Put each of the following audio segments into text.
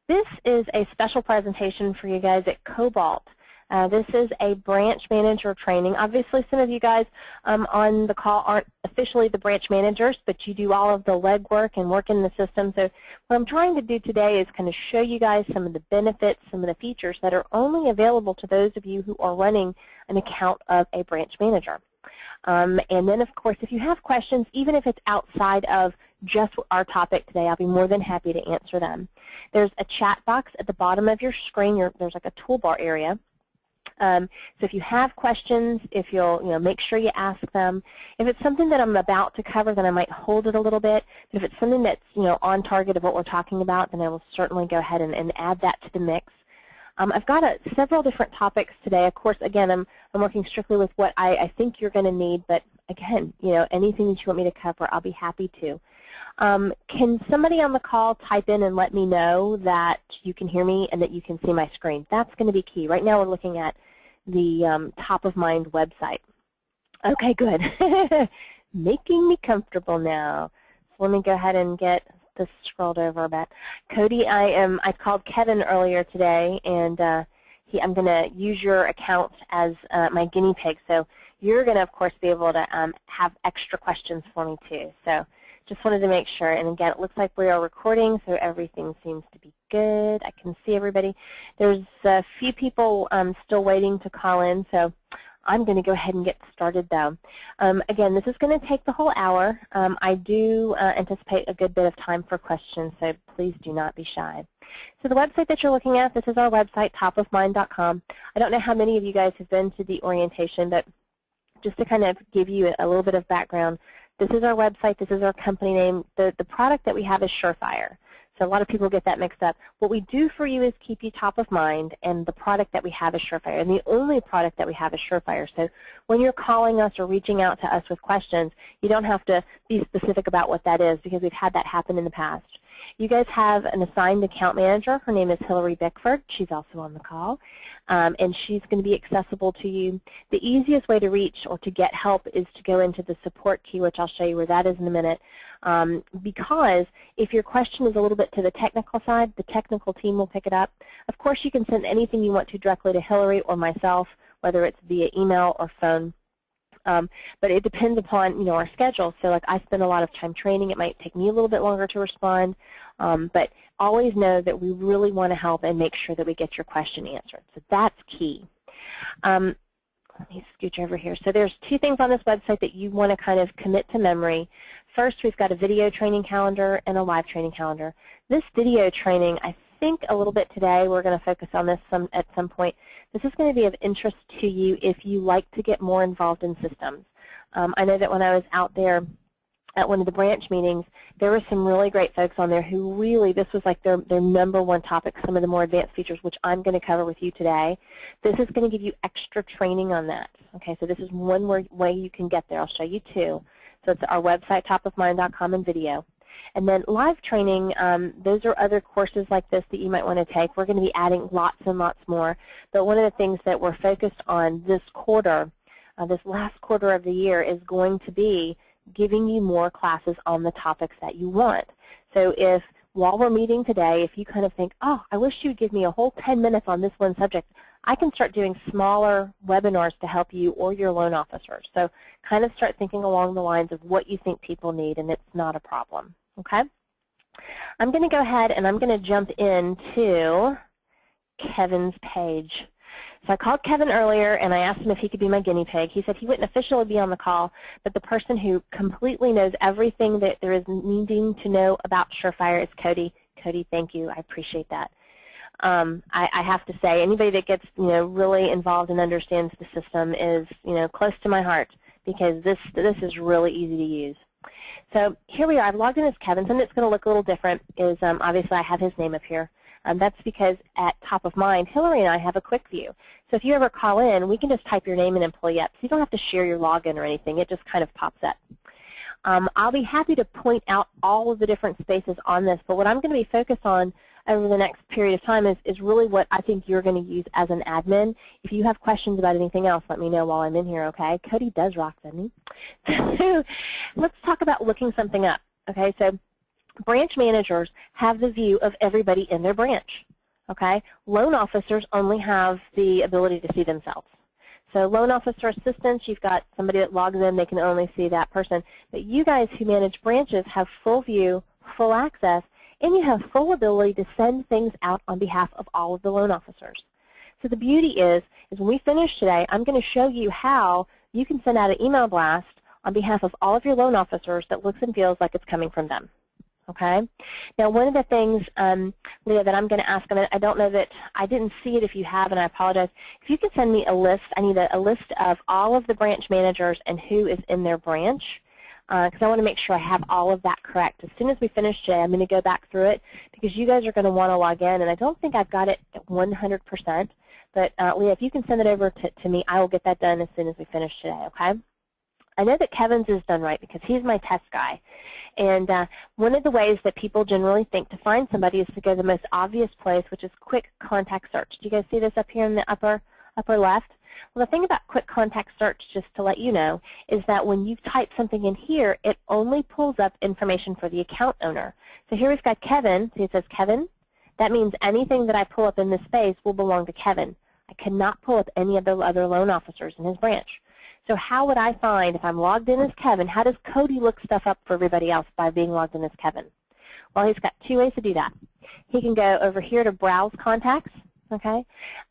This is a special presentation for you guys at Cobalt. This is a branch manager training. Obviously, some of you guys on the call aren't officially the branch managers, but you do all of the legwork and work in the system. So what I'm trying to do today is kind of show you guys some of the benefits, some of the features that are only available to those of you who are running an account of a branch manager. And then, of course, if you have questions, even if it's outside of just our topic today, I'll be more than happy to answer them. There's a chat box at the bottom of your screen. There's like a toolbar area. So if you have questions, if you'll make sure you ask them. If it's something that I'm about to cover, then I might hold it a little bit. But if it's something that's on target of what we're talking about, then I will certainly go ahead and add that to the mix. I've got several different topics today. Of course, again, I'm working strictly with what I think you're going to need. But again, anything that you want me to cover, I'll be happy to. Can somebody on the call type in and let me know that you can hear me and that you can see my screen? That's going to be key. Right now we're looking at the Top of Mind website. Okay, good. Making me comfortable now. So let me go ahead and get this scrolled over a bit. Cody, I called Kevin earlier today, and I'm going to use your account as my guinea pig. So you're going to, of course, be able to have extra questions for me too. So just wanted to make sure. And again, it looks like we are recording, so everything seems to be good. I can see everybody. There's a few people still waiting to call in, so I'm going to go ahead and get started, though. Again, this is going to take the whole hour. I do anticipate a good bit of time for questions, so please do not be shy. So the website that you're looking at, this is our website, topofmind.com. I don't know how many of you guys have been to the orientation, but just to kind of give you a little bit of background, this is our website. This is our company name. The product that we have is Surefire. So a lot of people get that mixed up. What we do for you is keep you top of mind, and the product that we have is Surefire. And the only product that we have is Surefire. So when you're calling us or reaching out to us with questions, you don't have to be specific about what that is, because we've had that happen in the past. You guys have an assigned account manager. Her name is Hillary Bickford. She's also on the call, and she's going to be accessible to you. The easiest way to reach or to get help is to go into the support key, which I'll show you where that is in a minute, because if your question is a little bit to the technical side, the technical team will pick it up. Of course, you can send anything you want to directly to Hillary or myself, whether it's via email or phone. But it depends upon our schedule. So like I spend a lot of time training. It might take me a little bit longer to respond. But always know that we really want to help and make sure that we get your question answered. So that's key. Let me scooch over here. So there's two things on this website that you want to kind of commit to memory. First, we've got a video training calendar and a live training calendar. This video training, I think a little bit today, we're going to focus on this at some point. This is going to be of interest to you if you like to get more involved in systems. I know that when I was out there at one of the branch meetings, there were some really great folks on there who really, this was like their #1 topic, some of the more advanced features, which I'm going to cover with you today. This is going to give you extra training on that. Okay, so this is one way you can get there. I'll show you two. So it's our website, topofmind.com, and video. And then live training, those are other courses like this that you might want to take. We're going to be adding lots and lots more. But one of the things that we're focused on this quarter, this last quarter of the year, is going to be giving you more classes on the topics that you want. So if, while we're meeting today, if you kind of think, oh, I wish you'd give me a whole 10 minutes on this one subject, I can start doing smaller webinars to help you or your loan officer. So kind of start thinking along the lines of what you think people need, and it's not a problem. Okay? I'm going to go ahead and I'm going to jump into Kevin's page. So I called Kevin earlier and I asked him if he could be my guinea pig. He said he wouldn't officially be on the call, but the person who completely knows everything that there is needing to know about Surefire is Cody. Cody, thank you. I appreciate that. I have to say, anybody that gets really involved and understands the system is close to my heart, because this is really easy to use. So here we are. I've logged in as Kevin. Something that's going to look a little different is obviously I have his name up here. That's because at Top of Mind, Hillary and I have a quick view. So if you ever call in, we can just type your name and pull you up. So you don't have to share your login or anything. It just kind of pops up. I'll be happy to point out all of the different spaces on this, but what I'm going to be focused on over the next period of time is really what I think you're going to use as an admin. If you have questions about anything else, let me know while I'm in here, okay? Cody does rock, doesn't he? So let's talk about looking something up, okay? So Branch managers have the view of everybody in their branch. Okay? Loan officers only have the ability to see themselves. So loan officer assistants, you've got somebody that logs in, they can only see that person. But you guys who manage branches have full view, full access, and you have full ability to send things out on behalf of all of the loan officers. So the beauty is when we finish today, I'm going to show you how you can send out an email blast on behalf of all of your loan officers that looks and feels like it's coming from them. Okay? Now, one of the things, Leah, that I'm going to ask, I don't know that, I didn't see it if you have, and I apologize. If you could send me a list, I need a list of all of the branch managers and who is in their branch, because I want to make sure I have all of that correct. As soon as we finish today, I'm going to go back through it, because you guys are going to want to log in, and I don't think I've got it at 100%. But, Leah, if you can send it over to me, I will get that done as soon as we finish today, okay? I know that Kevin's is done right because he's my test guy. And one of the ways that people generally think to find somebody is to go to the most obvious place, which is quick contact search. Do you guys see this up here in the upper left? Well, the thing about quick contact search, just to let you know, is that when you type something in here, it only pulls up information for the account owner. So here we've got Kevin. See, it says Kevin. That means anything that I pull up in this space will belong to Kevin. I cannot pull up any of the other loan officers in his branch. So how would I find, if I'm logged in as Kevin, how does Cody look stuff up for everybody else by being logged in as Kevin? Well, he's got two ways to do that. He can go over here to Browse Contacts. Okay?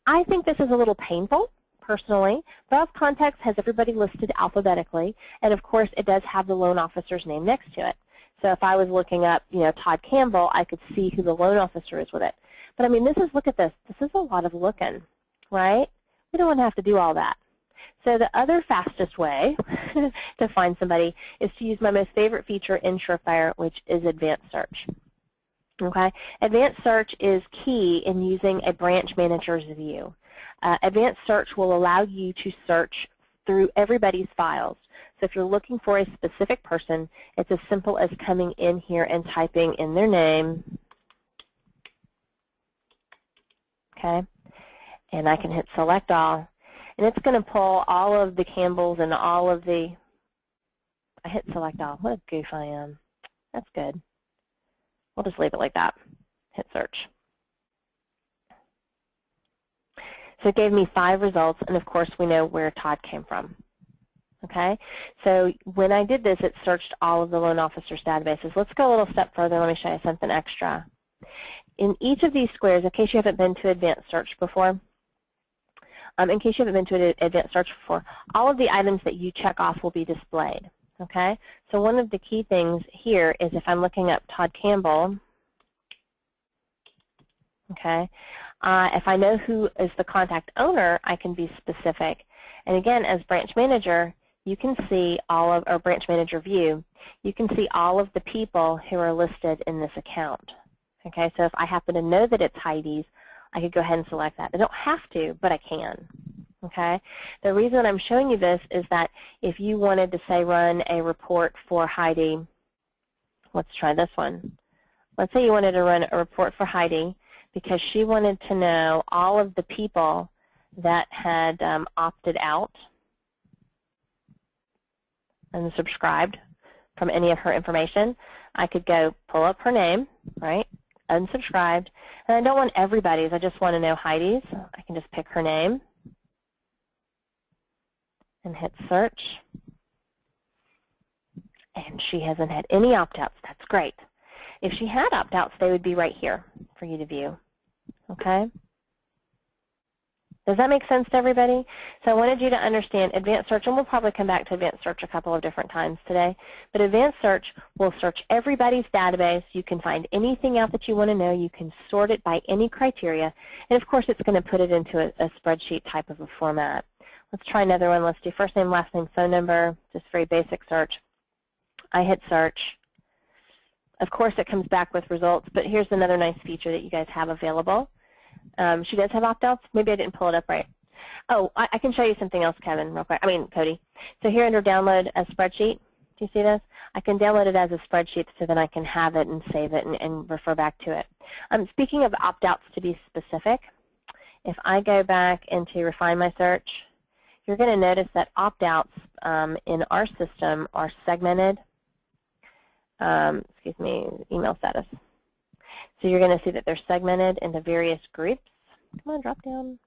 I think this is a little painful, personally. Browse Contacts has everybody listed alphabetically, and of course it does have the loan officer's name next to it. So if I was looking up, Todd Campbell, I could see who the loan officer is with it. But I mean, look at this. This is a lot of looking, right? We don't want to have to do all that. So the other fastest way to find somebody is to use my most favorite feature in Surefire, which is advanced search. Okay? Advanced search is key in using a branch manager's view. Advanced search will allow you to search through everybody's files. So if you're looking for a specific person, it's as simple as coming in here and typing in their name. Okay? And I can hit Select All. And it's going to pull all of the Campbells and all of the, I hit Select All. What a goof I am. That's good. We'll just leave it like that. Hit Search. So it gave me 5 results, and of course we know where Todd came from. Okay? So when I did this, it searched all of the loan officers' databases. Let's go a little step further. Let me show you something extra. In each of these squares, in case you haven't been to advanced search before, in case you haven't been to advanced search before, all of the items that you check off will be displayed. Okay? So one of the key things here is if I'm looking up Todd Campbell, okay, if I know who is the contact owner, I can be specific. And again, as branch manager, you can see all of, or branch manager view, you can see all of the people who are listed in this account. Okay, so if I happen to know that it's Heidi's, I could go ahead and select that. I don't have to, but I can. Okay? The reason I'm showing you this is that if you wanted to, say, run a report for Heidi, let's try this one. Let's say you wanted to run a report for Heidi because she wanted to know all of the people that had opted out and subscribed from any of her information. I could go pull up her name, right? Unsubscribed, and I don't want everybody's, I just want to know Heidi's. I can just pick her name and hit search, and she hasn't had any opt-outs. That's great. If she had opt-outs, they would be right here for you to view. Okay? Does that make sense to everybody? So I wanted you to understand advanced search, and we'll probably come back to advanced search a couple of different times today, but advanced search will search everybody's database. You can find anything out that you want to know. You can sort it by any criteria, and of course it's going to put it into a spreadsheet type of a format. Let's try another one. Let's do first name, last name, phone number, just very basic search. I hit search. Of course it comes back with results, but here's another nice feature that you guys have available. She does have opt-outs. Maybe I didn't pull it up right. Oh, I can show you something else, Kevin, real quick. Cody. So here under download a spreadsheet, do you see this? I can download it as a spreadsheet so that I can have it and save it and refer back to it. Speaking of opt-outs, to be specific, if I go back into refine my search, you're going to notice that opt-outs in our system are segmented excuse me, email status. So you're going to see that they're segmented into various groups. Come on, drop down.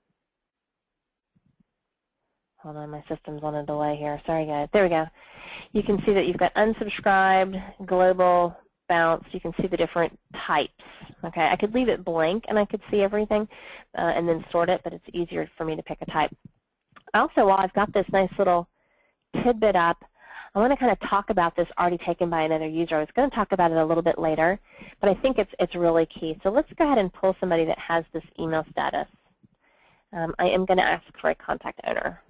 Hold on, my system's on a delay here. Sorry, guys. There we go. You can see that you've got unsubscribed, global, bounced. You can see the different types. Okay, I could leave it blank and I could see everything and then sort it, but it's easier for me to pick a type. Also, while I've got this nice little tidbit up, I want to kind of talk about this already taken by another user. I was going to talk about it a little bit later, but I think it's really key. So let's go ahead and pull somebody that has this email status. I am going to ask for a contact owner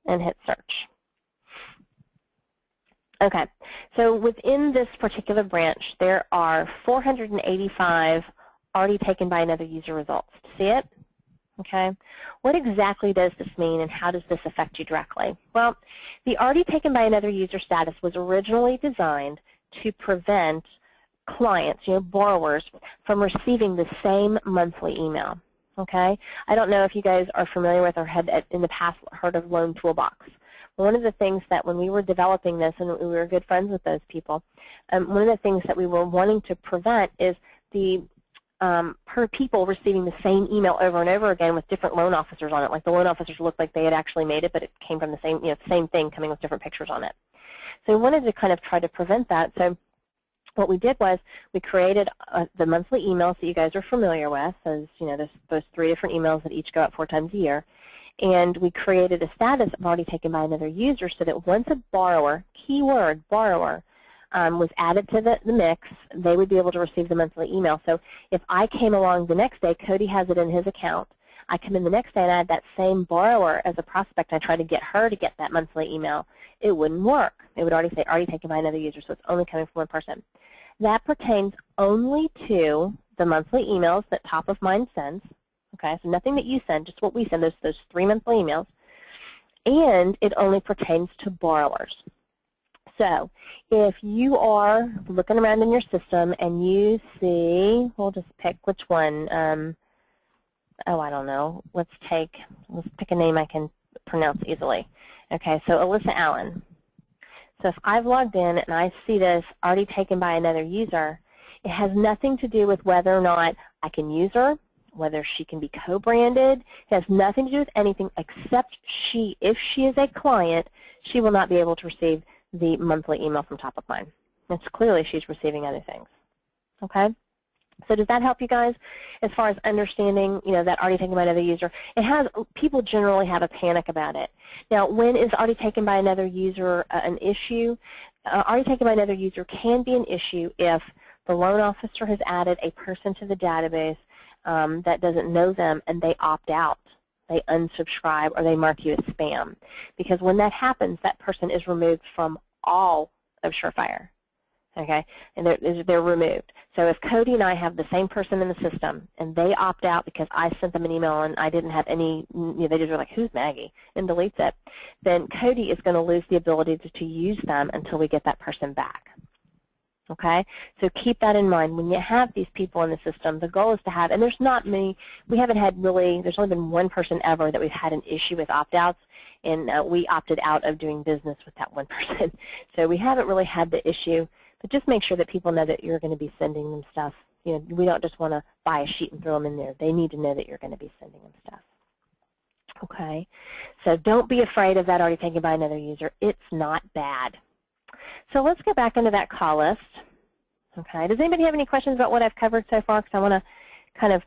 and hit search. Okay, so within this particular branch, there are 485 already taken by another user results. See it? Okay, what exactly does this mean and how does this affect you directly? Well, the already taken by another user status was originally designed to prevent clients, borrowers, from receiving the same monthly email. Okay, I don't know if you guys are familiar with or had in the past heard of Loan Toolbox. One of the things that when we were developing this, and we were good friends with those people, one of the things that we were wanting to prevent is the per people receiving the same email over and over again with different loan officers on it. Like the loan officers looked like they had actually made it, but it came from the same, same thing coming with different pictures on it. So we wanted to kind of try to prevent that. So what we did was we created the monthly emails that you guys are familiar with. As there's those 3 different emails that each go out 4 times a year. And we created a status already taken by another user so that once a borrower, keyword borrower, was added to the mix, they would be able to receive the monthly email. So if I came along the next day, Cody has it in his account. I come in the next day and I add that same borrower as a prospect. I try to get her to get that monthly email. It wouldn't work. It would already say already taken by another user, so it's only coming from one person. That pertains only to the monthly emails that Top of Mind sends. Okay, so nothing that you send, just what we send, those 3 monthly emails. And it only pertains to borrowers. So if you are looking around in your system and you see, we'll just pick which one. Oh, I don't know. Let's pick a name I can pronounce easily. Okay, so Alyssa Allen. So if I've logged in and I see this already taken by another user, it has nothing to do with whether or not I can use her, whether she can be co-branded. It has nothing to do with anything except if she is a client, she will not be able to receive the monthly email from Top of Mind. It's clearly she's receiving other things. Okay? So does that help you guys as far as understanding, that already taken by another user? People generally have a panic about it. Now, when is already taken by another user an issue? Already taken by another user can be an issue if the loan officer has added a person to the database that doesn't know them and they opt out, they unsubscribe, or they mark you as spam. Because when that happens, that person is removed from all of Surefire. Okay, and they're removed. So if Cody and I have the same person in the system and they opt out because I sent them an email and I didn't have any, they just were like, who's Maggie, and deletes it, then Cody is going to lose the ability to use them until we get that person back. Okay, so keep that in mind. When you have these people in the system, the goal is to have, and there's not many, we haven't had really, there's only been one person ever that we've had an issue with opt-outs, and we opted out of doing business with that one person. So we haven't really had the issue, but just make sure that people know that you're going to be sending them stuff. We don't just want to buy a sheet and throw them in there. They need to know that you're going to be sending them stuff. Okay, so don't be afraid of that already taken by another user. It's not bad. So let's go back into that call list. Okay, does anybody have any questions about what I've covered so far? Because I want to kind of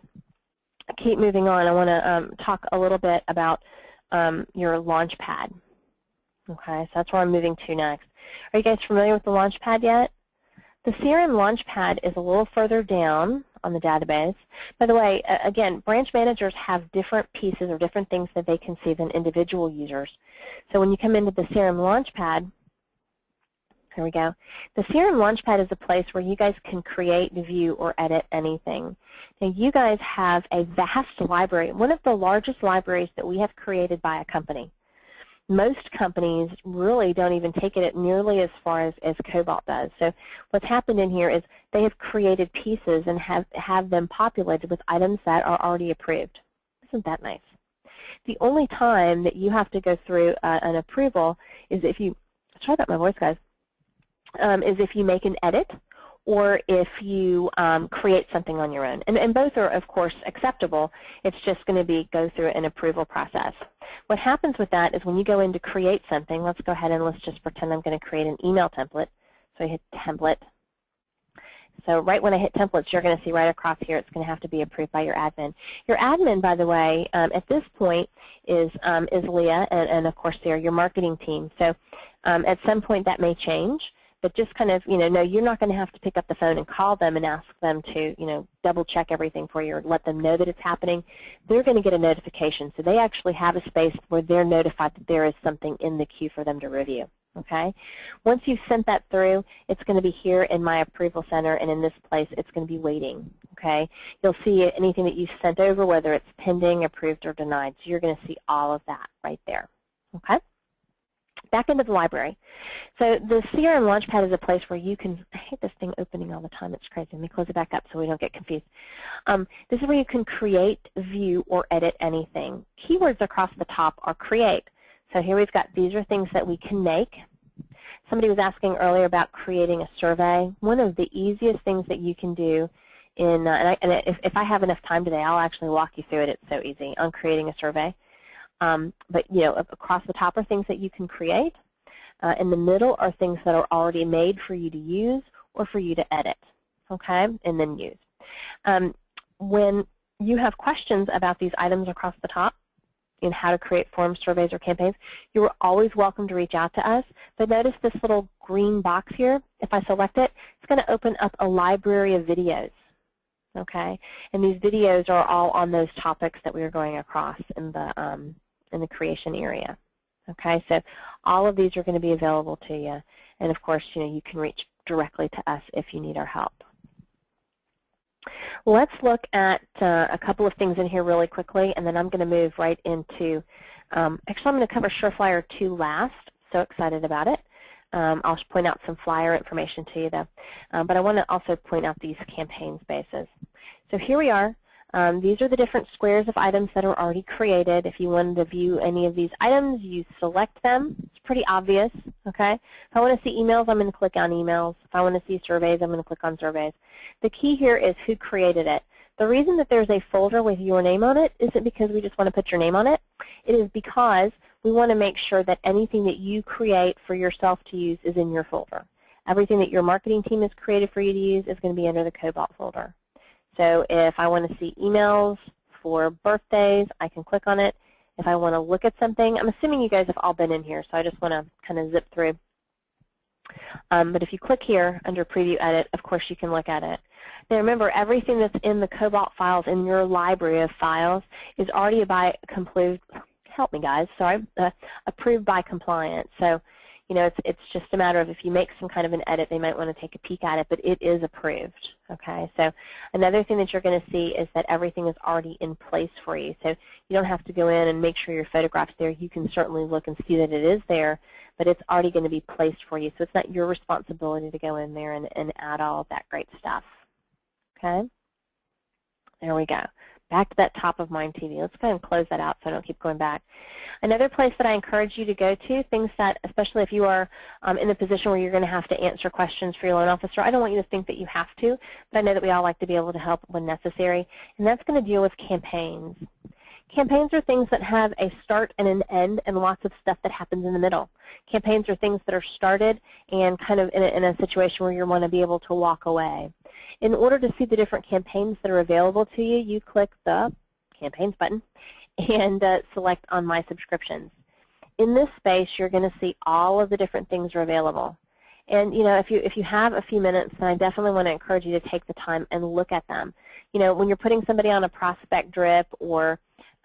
keep moving on. I want to talk a little bit about your Launchpad. Okay, so that's where I'm moving to next. Are you guys familiar with the Launchpad yet? The CRM Launchpad is a little further down on the database. By the way, again, branch managers have different pieces or different things that they can see than individual users. So when you come into the CRM Launchpad, here we go. The CRM Launchpad is a place where you guys can create, view, or edit anything. Now, you guys have a vast library, one of the largest libraries that we have created by a company. Most companies really don't even take it nearly as far as Cobalt does. So what's happened in here is they have created pieces and have them populated with items that are already approved. Isn't that nice? The only time that you have to go through an approval is if you, sorry about my voice, guys. is if you make an edit or if you create something on your own. And both are, of course, acceptable. It's just going to go through an approval process. What happens with that is when you go in to create something, let's go ahead and let's just pretend I'm going to create an email template. So I hit Template. So right when I hit Templates, you're going to see right across here it's going to have to be approved by your admin. Your admin, by the way, at this point is Leah and, of course, Sarah, your marketing team. So at some point that may change. But just kind of, no, you're not going to have to pick up the phone and call them and ask them to, double check everything for you or let them know that it's happening. They're going to get a notification. So they actually have a space where they're notified that there is something in the queue for them to review. Okay? Once you've sent that through, it's going to be here in my approval center, and in this place, it's going to be waiting. Okay? You'll see anything that you've sent over, whether it's pending, approved, or denied. So you're going to see all of that right there. Okay? Back into the library. So the CRM Launchpad is a place where you can, I hate this thing opening all the time, it's crazy. Let me close it back up so we don't get confused. This is where you can create, view, or edit anything. Keywords across the top are create. So here we've got, these are things that we can make. Somebody was asking earlier about creating a survey. One of the easiest things that you can do in, if I have enough time today, I'll actually walk you through it. It's so easy on creating a survey. But, across the top are things that you can create. In the middle are things that are already made for you to use or for you to edit, okay, and then use. When you have questions about these items across the top in how to create forms, surveys, or campaigns, you are always welcome to reach out to us. But notice this little green box here. If I select it, it's going to open up a library of videos. Okay, and these videos are all on those topics that we are going across in the creation area. Okay, so all of these are going to be available to you, and of course, you can reach directly to us if you need our help. Let's look at a couple of things in here really quickly, and then I'm going to move right into. Actually, I'm going to cover Surefire 2 last. So excited about it. I'll point out some flyer information to you, though. But I want to also point out these campaign spaces. So here we are. These are the different squares of items that are already created. If you wanted to view any of these items, you select them. It's pretty obvious. Okay. If I want to see emails, I'm going to click on emails. If I want to see surveys, I'm going to click on surveys. The key here is who created it. The reason that there's a folder with your name on it isn't because we just want to put your name on it. It is because we want to make sure that anything that you create for yourself to use is in your folder. Everything that your marketing team has created for you to use is going to be under the Cobalt folder. So if I want to see emails for birthdays, I can click on it. If I want to look at something, I'm assuming you guys have all been in here, so I just want to kind of zip through. But if you click here under Preview Edit, of course you can look at it. Now remember, everything that's in the Cobalt files in your library of files is already approved by compliance. So, it's just a matter of if you make some kind of an edit, they might want to take a peek at it, but it is approved. Okay, so another thing that you're going to see is that everything is already in place for you. So you don't have to go in and make sure your photograph's there. You can certainly look and see that it is there, but it's already going to be placed for you. So it's not your responsibility to go in there and add all of that great stuff. Okay, there we go. Back to that top of mind TV. Let's go ahead and close that out so I don't keep going back. Another place that I encourage you to go to, things that, especially if you are in a position where you're going to have to answer questions for your loan officer, I don't want you to think that you have to, but I know that we all like to be able to help when necessary, and that's going to deal with campaigns. Campaigns are things that have a start and an end and lots of stuff that happens in the middle. Campaigns are things that are started and kind of in a situation where you want to be able to walk away. In order to see the different campaigns that are available to you, you click the Campaigns button and select on My Subscriptions. In this space, you're going to see all of the different things are available. And if you have a few minutes, then I definitely want to encourage you to take the time and look at them. When you're putting somebody on a prospect drip or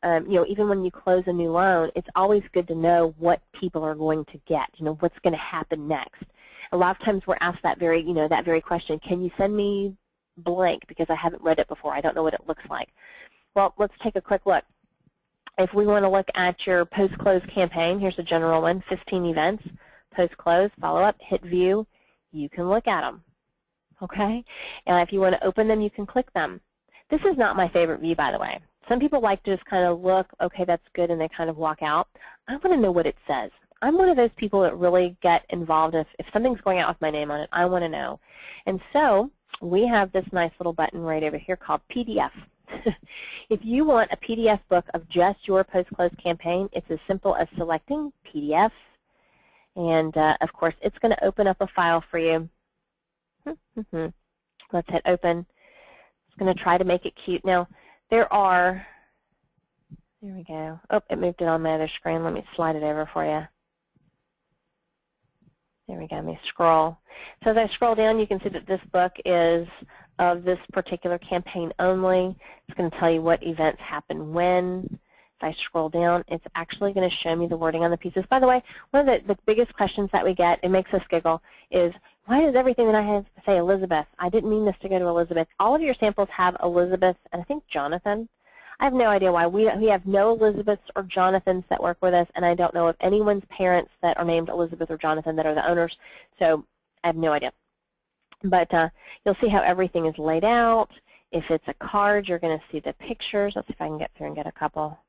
even when you close a new loan, it's always good to know what people are going to get, what's going to happen next. A lot of times we're asked that very question, can you send me blank because I haven't read it before, I don't know what it looks like. Well, let's take a quick look. If we want to look at your post-close campaign, here's a general one, 15 events, post-close, follow up, hit view, you can look at them, okay? And if you want to open them, you can click them. This is not my favorite view, by the way. Some people like to just kind of look, okay, that's good, and they kind of walk out. I want to know what it says. I'm one of those people that really get involved. If something's going out with my name on it, I want to know. And so we have this nice little button right over here called PDF. If you want a PDF book of just your post-close campaign, it's as simple as selecting PDF. And, of course, it's going to open up a file for you. Let's hit open. It's going to try to make it cute. Now, there we go. Oh, it moved it on my other screen. Let me slide it over for you. There we go. Let me scroll. So as I scroll down, you can see that this book is of this particular campaign only. It's going to tell you what events happen when. If I scroll down, it's actually going to show me the wording on the pieces. By the way, one of the biggest questions that we get, it makes us giggle, is why does everything that I have say Elizabeth? I didn't mean this to go to Elizabeth. All of your samples have Elizabeth and I think Jonathan. I have no idea why. We have no Elizabeths or Jonathans that work with us, and I don't know of anyone's parents that are named Elizabeth or Jonathan that are the owners, so I have no idea. But you'll see how everything is laid out. If it's a card, you're going to see the pictures. Let's see if I can get through and get a couple.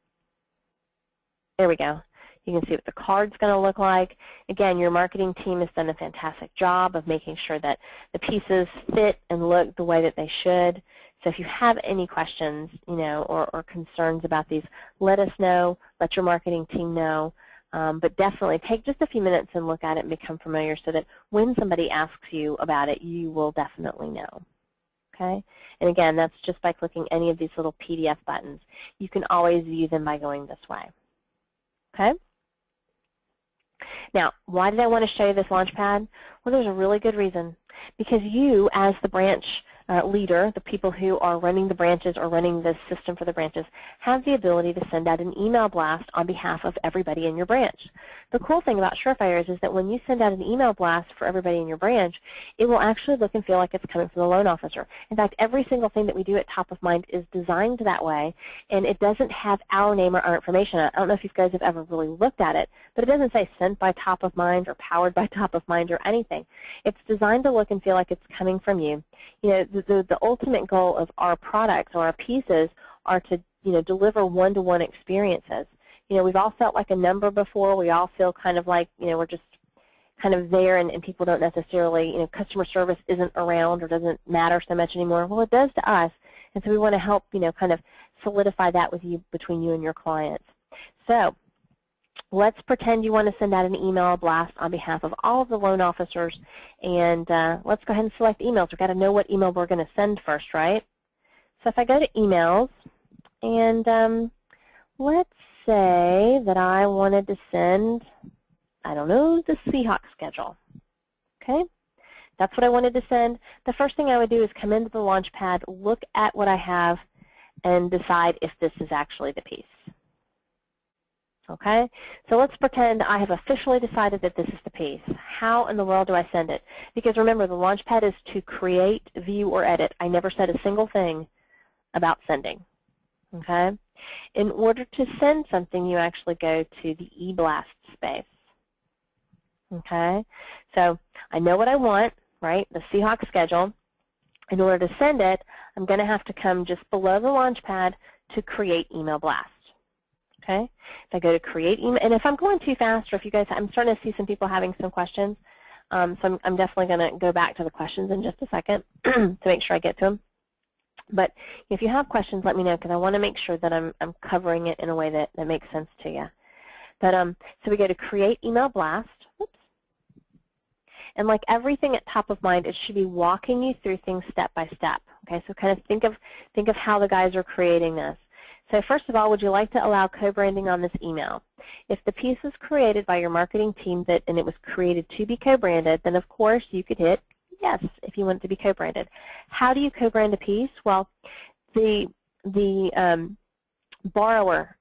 There we go. You can see what the card's going to look like. Again, your marketing team has done a fantastic job of making sure that the pieces fit and look the way that they should. So if you have any questions, or concerns about these, let us know. Let your marketing team know. But definitely take just a few minutes and look at it and become familiar so that when somebody asks you about it, you will definitely know. Okay? And again, that's just by clicking any of these little PDF buttons. You can always view them by going this way. Okay? Now, why did I want to show you this Launchpad? Well, there's a really good reason. Because you, as the branch leader, the people who are running the branches or running the system for the branches, have the ability to send out an email blast on behalf of everybody in your branch. The cool thing about Surefire is that when you send out an email blast for everybody in your branch, it will actually look and feel like it's coming from the loan officer. In fact, every single thing that we do at Top of Mind is designed that way, and it doesn't have our name or our information on it. I don't know if you guys have ever really looked at it, but it doesn't say sent by Top of Mind or powered by Top of Mind or anything. It's designed to look and feel like it's coming from you. The ultimate goal of our products or our pieces are to deliver one-to-one experiences. We've all felt like a number before. We all feel kind of like we're just kind of there, and people don't necessarily customer service isn't around or doesn't matter so much anymore. Well, it does to us, and so we want to help kind of solidify that with you, between you and your clients. So let's pretend you want to send out an email blast on behalf of all of the loan officers, and let's go ahead and select emails. We've got to know what email we're going to send first, right? So if I go to emails, and let's say that I wanted to send, I don't know, the Seahawks schedule. Okay? That's what I wanted to send. The first thing I would do is come into the Launchpad, look at what I have, and decide if this is actually the piece. Okay, so let's pretend I have officially decided that this is the piece. How in the world do I send it? Because remember, the Launchpad is to create, view, or edit. I never said a single thing about sending. Okay, in order to send something, you actually go to the eBlast space. Okay, so I know what I want, right? The Seahawks schedule. In order to send it, I'm going to have to come just below the Launchpad to create email blast. Okay, if I go to create email, and if I'm going too fast, or if you guys, I'm starting to see some people having some questions, so I'm definitely going to go back to the questions in just a second to make sure I get to them. But if you have questions, let me know, because I want to make sure that I'm covering it in a way that makes sense to you. But so we go to create email blast. Oops. And like everything at Top of Mind, it should be walking you through things step by step. Okay, so kind of think of how the guys are creating this. So first of all, would you like to allow co-branding on this email? If the piece was created by your marketing team and it was created to be co-branded, then of course you could hit yes if you want it to be co-branded. How do you co-brand a piece? Well, the borrower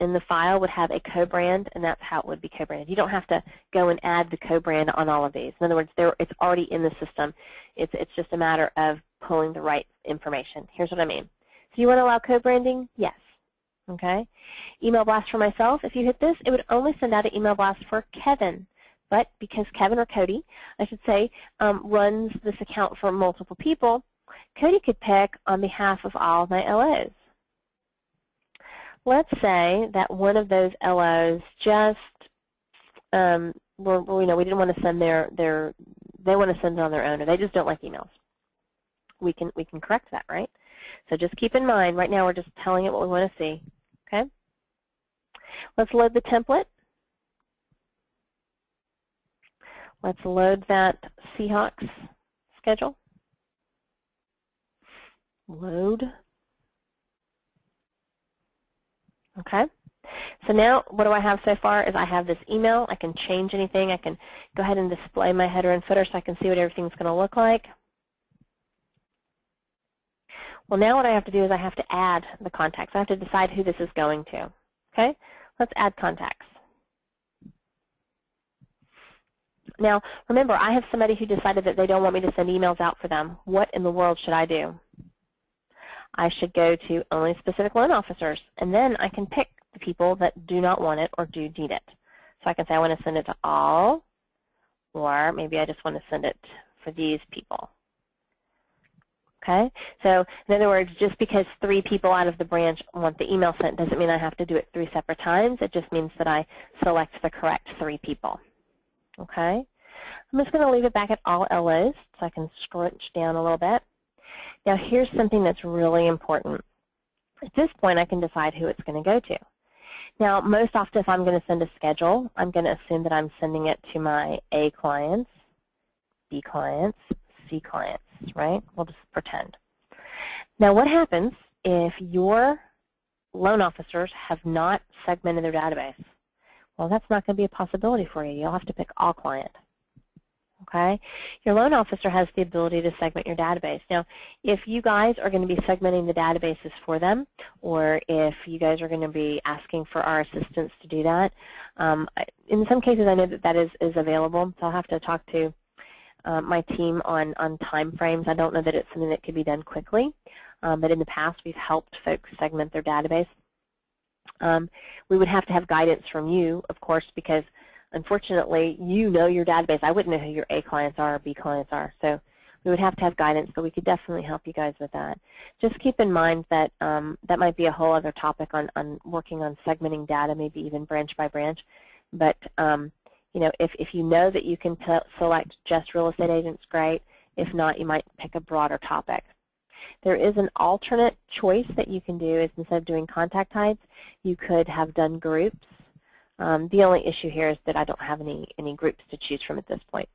in the file would have a co-brand, and that's how it would be co-branded. You don't have to go and add the co-brand on all of these. In other words, it's already in the system. It's just a matter of pulling the right information. Here's what I mean. So you want to allow co-branding? Yes. Okay. Email blast for myself. If you hit this, it would only send out an email blast for Kevin. But because Kevin, or Cody, I should say, runs this account for multiple people, Cody could pick on behalf of all of my LOs. Let's say that one of those LOs just we didn't want to send they want to send it on their own, or they just don't like emails. We can correct that, right? So just keep in mind, right now we're just telling it what we want to see, okay? Let's load the template. Let's load that Seahawks schedule. Load. Okay. So now what do I have so far is I have this email. I can change anything. I can go ahead and display my header and footer so I can see what everything's going to look like. Well, now what I have to do is I have to add the contacts. I have to decide who this is going to. Okay? Let's add contacts. Now, remember, I have somebody who decided that they don't want me to send emails out for them. What in the world should I do? I should go to only specific loan officers, and then I can pick the people that do not want it or do need it. So I can say I want to send it to all, or maybe I just want to send it for these people. Okay? So in other words, just because 3 people out of the branch want the email sent doesn't mean I have to do it 3 separate times. It just means that I select the correct 3 people. Okay? I'm just going to leave it back at all LOs so I can scrunch down a little bit. Now here's something that's really important. At this point I can decide who it's going to go to. Now most often if I'm going to send a schedule, I'm going to assume that I'm sending it to my A clients, B clients, C clients, right? We'll just pretend. Now what happens if your loan officers have not segmented their database? Well, that's not going to be a possibility for you. You'll have to pick all client. Okay? Your loan officer has the ability to segment your database. Now, if you guys are going to be segmenting the databases for them, or if you guys are going to be asking for our assistance to do that, in some cases I know that that is available, so I'll have to talk to my team on time frames. I don't know that it's something that could be done quickly, but in the past we've helped folks segment their database. We would have to have guidance from you, of course, because unfortunately you know your database. I wouldn't know who your A clients are or B clients are, so we would have to have guidance, but we could definitely help you guys with that. Just keep in mind that that might be a whole other topic on working on segmenting data, maybe even branch by branch, but you know, if you know that you can select just real estate agents, great. If not, you might pick a broader topic. There is an alternate choice that you can do is instead of doing contact types, you could have done groups. The only issue here is that I don't have any groups to choose from at this point.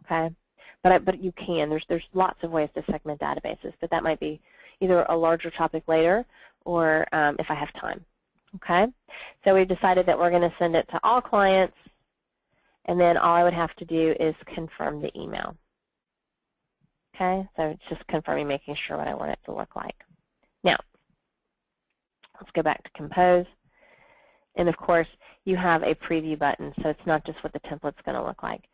Okay, but you can. There's lots of ways to segment databases, but that might be either a larger topic later or if I have time. Okay, so we've decided that we're going to send it to all clients, and then all I would have to do is confirm the email. Okay, so it's just confirming, making sure what I want it to look like. Now, let's go back to Compose. And of course, you have a preview button, so it's not just what the template's going to look like.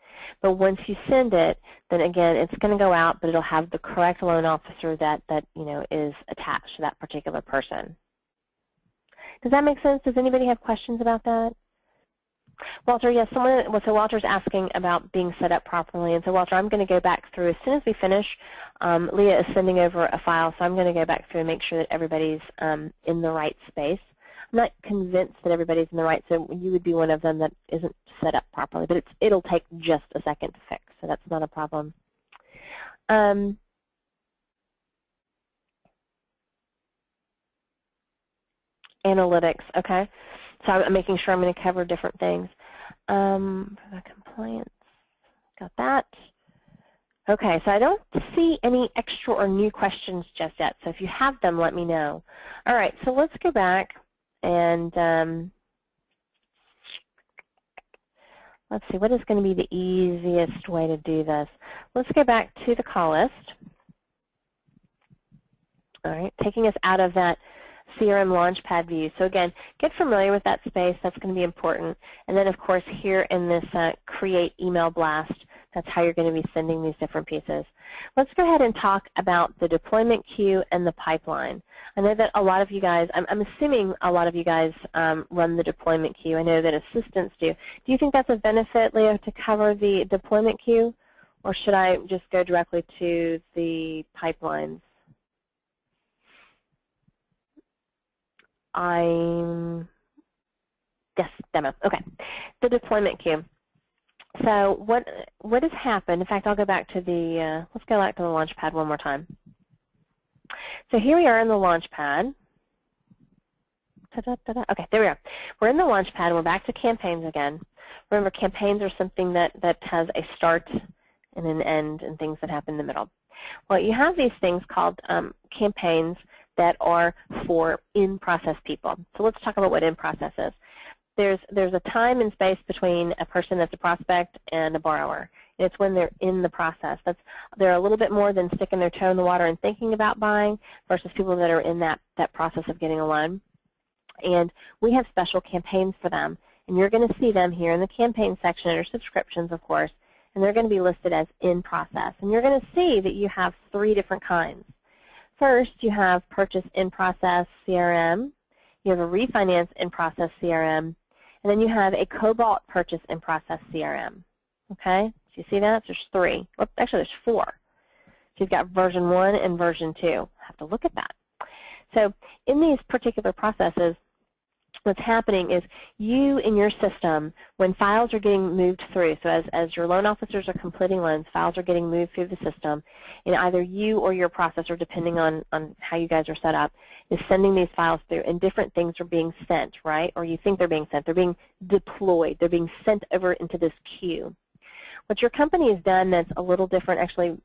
But once you send it, then again, it's going to go out, but it'll have the correct loan officer that you know is attached to that particular person. Does that make sense? Does anybody have questions about that? Walter, yes, so Walter's asking about being set up properly. And so, Walter, I'm going to go back through. As soon as we finish, Leah is sending over a file, so I'm going to go back through and make sure that everybody's in the right space. I'm not convinced that everybody's in the right, so you would be one of them that isn't set up properly. But it'll take just a second to fix, so that's not a problem. Analytics, okay. So I'm making sure I'm going to cover different things. For the compliance, got that. Okay, so I don't see any extra or new questions just yet. So if you have them, let me know. All right, so let's go back and let's see, what is going to be the easiest way to do this? Let's go back to the call list. All right, taking us out of that CRM Launchpad view. So again, get familiar with that space. That's going to be important. And then, of course, here in this Create Email Blast, that's how you're going to be sending these different pieces. Let's go ahead and talk about the deployment queue and the pipeline. I know that a lot of you guys, I'm assuming a lot of you guys run the deployment queue. I know that assistants do. Do you think that's a benefit, Leo, to cover the deployment queue? Or should I just go directly to the pipelines? I'm Yes, demo. Okay. The deployment queue. So what has happened, in fact, I'll go back to the, let's go back to the Launchpad one more time. So here we are in the Launchpad. Okay, there we are. We're in the Launchpad. We're back to campaigns again. Remember, campaigns are something that has a start and an end and things that happen in the middle. Well, you have these things called campaigns that are for in-process people. So let's talk about what in-process is. There's a time and space between a person that's a prospect and a borrower. It's when they're in the process. They're a little bit more than sticking their toe in the water and thinking about buying versus people that are in that process of getting a loan. And we have special campaigns for them. And you're going to see them here in the campaign section under subscriptions, of course. And they're going to be listed as in process. And you're going to see that you have 3 different kinds. First, you have purchase in process CRM. You have a refinance in process CRM. And then you have a Cobalt purchase in process CRM. Okay? Do you see that? There's 3. Well, actually, there's 4. So you've got version 1 and version 2. Have to look at that. So in these particular processes, what's happening is you in your system, when files are getting moved through, so as your loan officers are completing loans, files are getting moved through the system, and either you or your processor, depending on how you guys are set up, is sending these files through, and different things are being sent, right? Or you think they're being sent. They're being deployed. They're being sent over into this queue. What your company has done that's a little different, actually,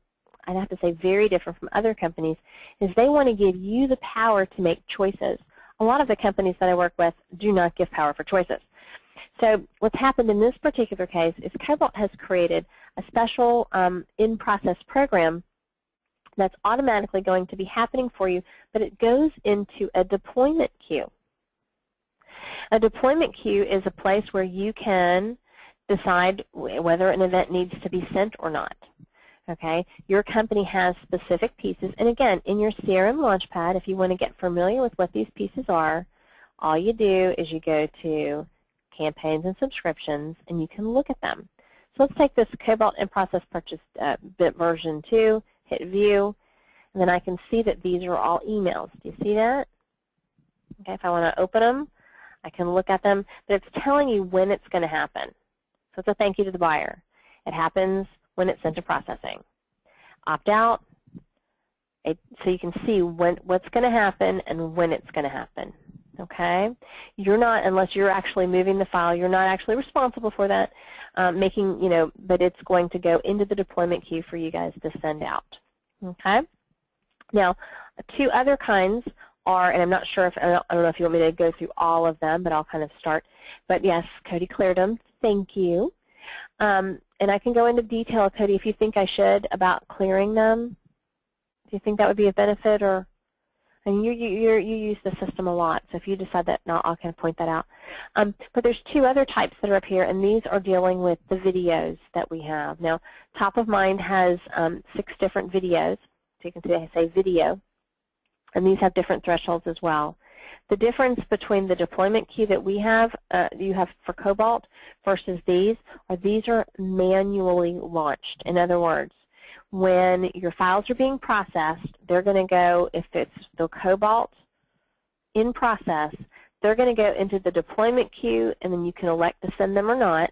I'd have to say very different from other companies, is they want to give you the power to make choices. A lot of the companies that I work with do not give power for choices. So what's happened in this particular case is Cobalt has created a special in-process program that's automatically going to be happening for you, but it goes into a deployment queue. A deployment queue is a place where you can decide whether an event needs to be sent or not. Okay, your company has specific pieces, and again, in your CRM Launchpad, if you want to get familiar with what these pieces are, all you do is you go to Campaigns and Subscriptions, and you can look at them. So let's take this Cobalt in-process purchase bit version 2, hit View, and then I can see that these are all emails. Do you see that? Okay, if I want to open them, I can look at them, but it's telling you when it's going to happen. So it's a thank you to the buyer. It happens when it's sent to processing. Opt out, so you can see what's going to happen and when it's going to happen. Okay? You're not, unless you're actually moving the file, you're not actually responsible for that, but it's going to go into the deployment queue for you guys to send out. Okay? Now, 2 other kinds are, and I'm not sure if, I don't know if you want me to go through all of them, but I'll kind of start. But yes, Cody cleared them. Thank you. And I can go into detail, Cody, if you think I should, about clearing them. Do you think that would be a benefit? Or, and you use the system a lot, so if you decide that, no, I'll kind of point that out. But there's 2 other types that are up here, and these are dealing with the videos that we have. Now, Top of Mind has 6 different videos. So you can see I say video, and these have different thresholds as well. The difference between the deployment queue that we have, you have for Cobalt versus these are manually launched. In other words, when your files are being processed, they're going to go, if it's the Cobalt in process, they're going to go into the deployment queue, and then you can elect to send them or not.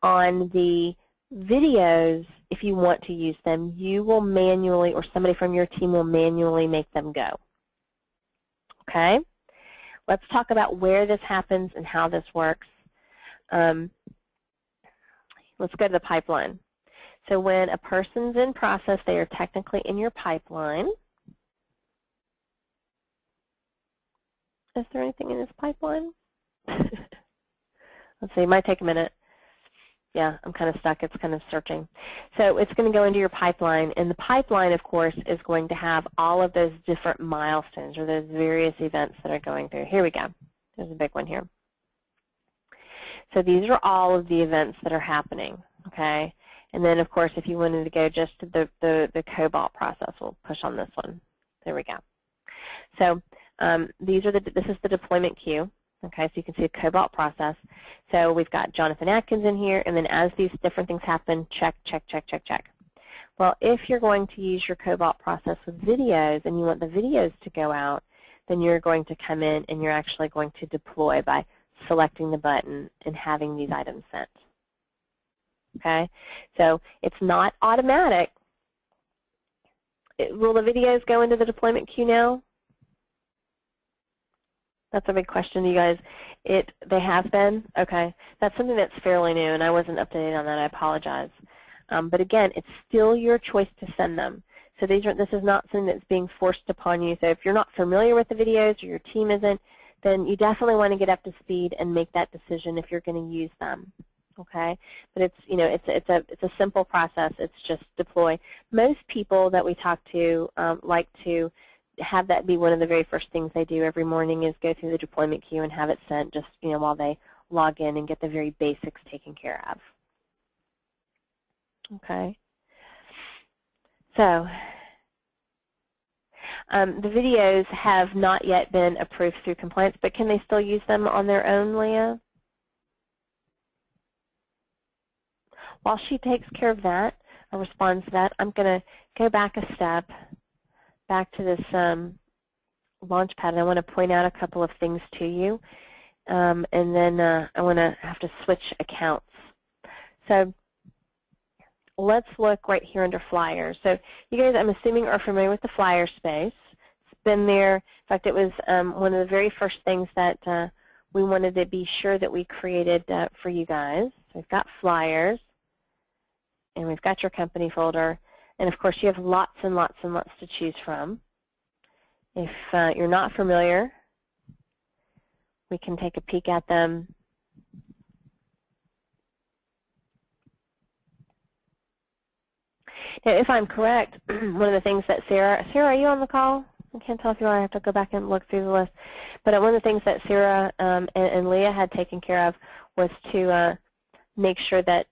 On the videos, if you want to use them, you will manually, or somebody from your team will manually make them go. Okay, let's talk about where this happens and how this works. Let's go to the pipeline. So when a person's in process, they are technically in your pipeline. Is there anything in this pipeline? Let's see, it might take a minute. Yeah, I'm kind of stuck. It's kind of searching. So it's going to go into your pipeline, and the pipeline, of course, is going to have all of those different milestones or those various events that are going through. Here we go. There's a big one here. So these are all of the events that are happening, okay? And then, of course, if you wanted to go just to the Cobalt process, we'll push on this one. There we go. So this is the deployment queue. Okay, so you can see the Cobalt process. So we've got Jonathan Atkins in here, and then as these different things happen, check, check, check, check, check. Well, if you're going to use your Cobalt process with videos and you want the videos to go out, then you're going to come in and you're actually going to deploy by selecting the button, and having these items sent. Okay, so it's not automatic. Will the videos go into the deployment queue now? That's a big question, you guys. They have been? Okay. That's something that's fairly new, and I wasn't updated on that. I apologize. But again, it's still your choice to send them. So this is not something that's being forced upon you. So if you're not familiar with the videos or your team isn't, then you definitely want to get up to speed and make that decision if you're going to use them. Okay, but it's a simple process. It's just deploy. Most people that we talk to like to have that be one of the very first things they do every morning is go through the deployment queue and have it sent just while they log in and get the very basics taken care of. Okay. So the videos have not yet been approved through compliance, but can they still use them on their own, Leah? While she takes care of that or responds to that, I'm going to go back a step, back to this Launchpad. I want to point out a couple of things to you, and then I want to have to switch accounts. So let's look right here under Flyers. So you guys, I'm assuming, are familiar with the Flyer space. It's been there. In fact, it was one of the very first things that we wanted to be sure that we created for you guys. So we've got Flyers, and we've got your company folder, and of course you have lots and lots and lots to choose from. If you're not familiar, we can take a peek at them. Now, if I'm correct, one of the things that Sarah, are you on the call? I can't tell if you are. I have to go back and look through the list. But one of the things that Sarah and Leah had taken care of was to make sure that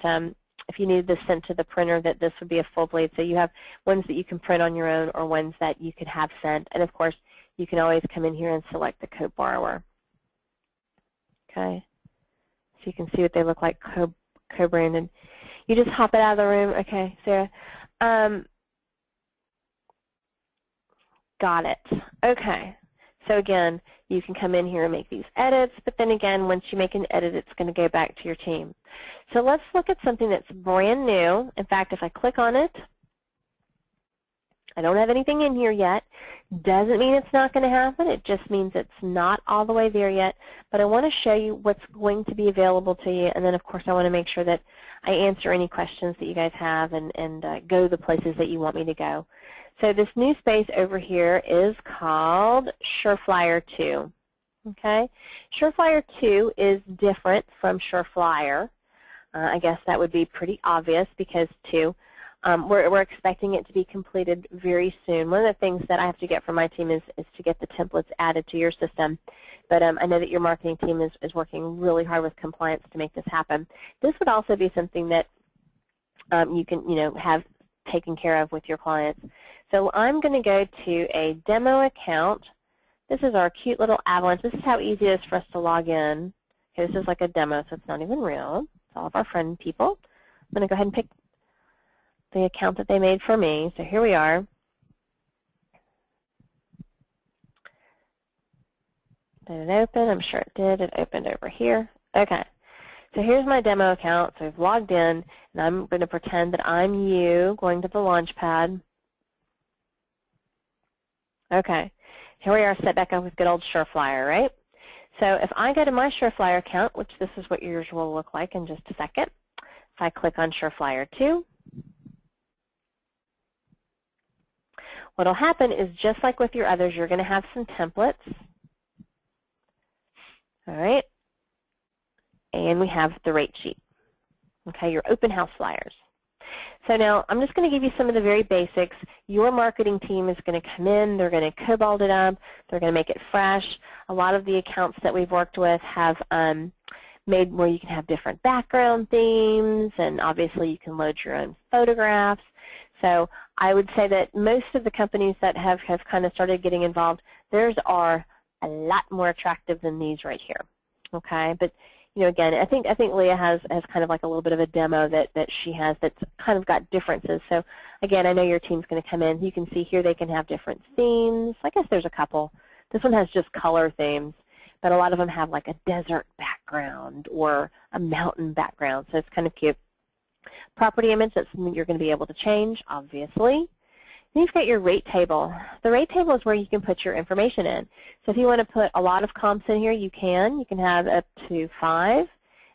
if you needed this sent to the printer, that this would be a full blade. So you have ones that you can print on your own or ones that you could have sent. And, of course, you can always come in here and select the code borrower. Okay. So you can see what they look like co-branded. You just hop it out of the room. Okay, Sarah. Got it. Okay. So again, you can come in here and make these edits, but then again, once you make an edit, it's going to go back to your team. So let's look at something that's brand new. In fact, if I click on it, I don't have anything in here yet. Doesn't mean it's not going to happen. It just means it's not all the way there yet. But I want to show you what's going to be available to you, and then, of course, I want to make sure that I answer any questions that you guys have and go the places that you want me to go. So this new space over here is called Surefire 2. Okay? Surefire 2 is different from Surefire. I guess that would be pretty obvious because 2, we're expecting it to be completed very soon. One of the things that I have to get from my team is to get the templates added to your system. But I know that your marketing team is working really hard with compliance to make this happen. This would also be something that you can have taken care of with your clients. So I'm going to go to a demo account. This is our cute little Avalanche. This is how easy it is for us to log in. Okay, this is like a demo, so it's not even real. It's all of our friend people. I'm going to go ahead and pick the account that they made for me. So here we are. Did it open? I'm sure it did. It opened over here. Okay. So here's my demo account. So I've logged in, and I'm going to pretend that I'm you going to the Launchpad. Okay. Here we are set back up with good old Surefire, right? So if I go to my Surefire account, which this is what yours will look like in just a second, if I click on Surefire 2, what will happen is just like with your others, you're going to have some templates. All right. And we have the rate sheet. Okay, your open house flyers. So now I'm just going to give you some of the very basics. Your marketing team is going to come in. They're going to cobalt it up. They're going to make it fresh. A lot of the accounts that we've worked with have made where you can have different background themes, and obviously you can load your own photographs. So I would say that most of the companies that have kind of started getting involved, theirs are a lot more attractive than these right here. Okay, but again, I think Leah has kind of like a little bit of a demo that she has that's kind of got differences. So again, I know your team's going to come in. You can see here they can have different themes. I guess there's a couple. This one has just color themes. but a lot of them have like a desert background or a mountain background, so it's kind of cute. Property image, that's something you're going to be able to change, obviously. Then you've got your rate table. The rate table is where you can put your information in. So if you want to put a lot of comps in here, you can. You can have up to 5.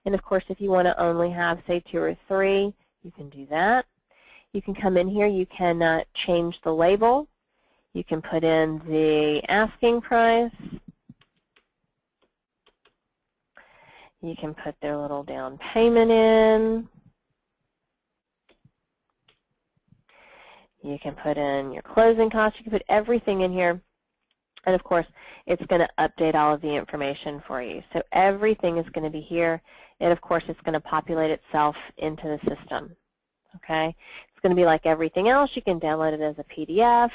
And of course, if you want to only have, say, 2 or 3, you can do that. You can come in here. You can change the label. You can put in the asking price. You can put their little down payment in. You can put in your closing costs. You can put everything in here. And, of course, it's going to update all of the information for you. So everything is going to be here. And, of course, it's going to populate itself into the system. Okay? It's going to be like everything else. You can download it as a PDF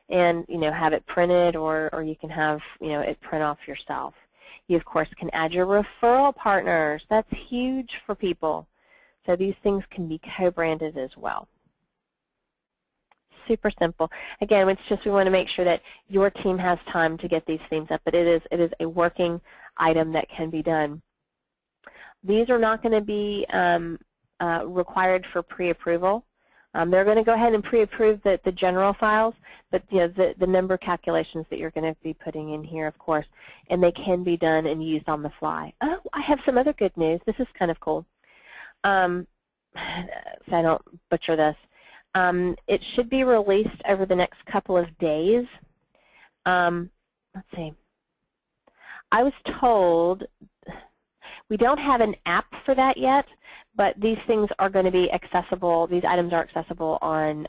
and, have it printed, or you can have, it print off yourself. You, of course, can add your referral partners. That's huge for people. So these things can be co-branded as well. Super simple. Again, it's just we want to make sure that your team has time to get these things up, but it is a working item that can be done. These are not going to be required for pre-approval. They're going to go ahead and pre-approve the general files, but the number calculations that you're going to be putting in here, of course, and they can be done and used on the fly. Oh, I have some other good news. This is kind of cool. So I don't butcher this. It should be released over the next couple of days. Let's see. I was told we don't have an app for that yet, but these things are going to be accessible. These items are accessible on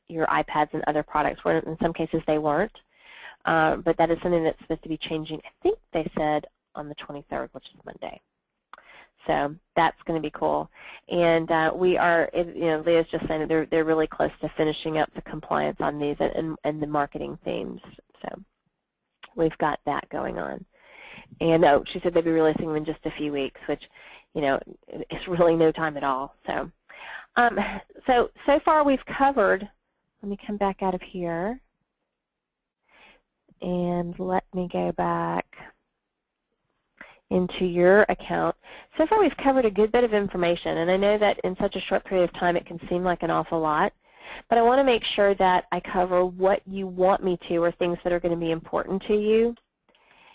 your iPads and other products, where in some cases they weren't. But that is something that's supposed to be changing, I think they said, on the 23rd, which is Monday. So that's going to be cool. And we are, Leah's just saying that they're really close to finishing up the compliance on these and the marketing themes. So we've got that going on. And she said they'd be releasing them in just a few weeks, which, it's really no time at all. So, so far we've covered. Let me come back out of here. And let me go back into your account. So far we've covered a good bit of information, and I know that in such a short period of time it can seem like an awful lot, but I want to make sure that I cover what you want me to, or things that are going to be important to you.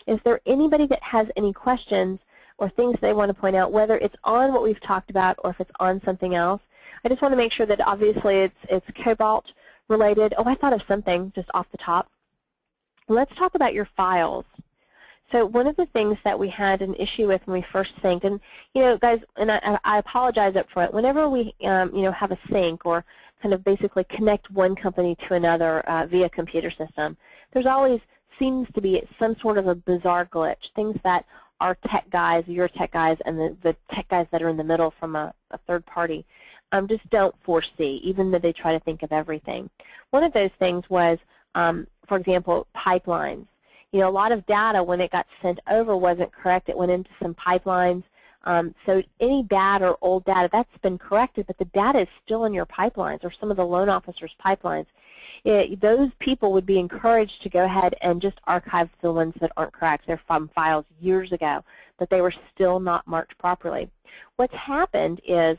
Is there anybody that has any questions or things they want to point out, whether it's on what we've talked about or if it's on something else? I just want to make sure that obviously it's Cobalt related. Oh, I thought of something just off the top. Let's talk about your files. So one of the things that we had an issue with when we first synced, and guys, and I apologize up front, whenever we have a sync or kind of basically connect one company to another via computer system, there's always seems to be some sort of a bizarre glitch, things that our tech guys, your tech guys, and the tech guys that are in the middle from a third party just don't foresee, even though they try to think of everything. One of those things was, for example, pipelines. A lot of data, when it got sent over, wasn't correct. It went into some pipelines. So any bad or old data, that's been corrected, but the data is still in your pipelines or some of the loan officers' pipelines. Those people would be encouraged to go ahead and just archive the ones that aren't correct. They're from files years ago, but they were still not marked properly. What's happened is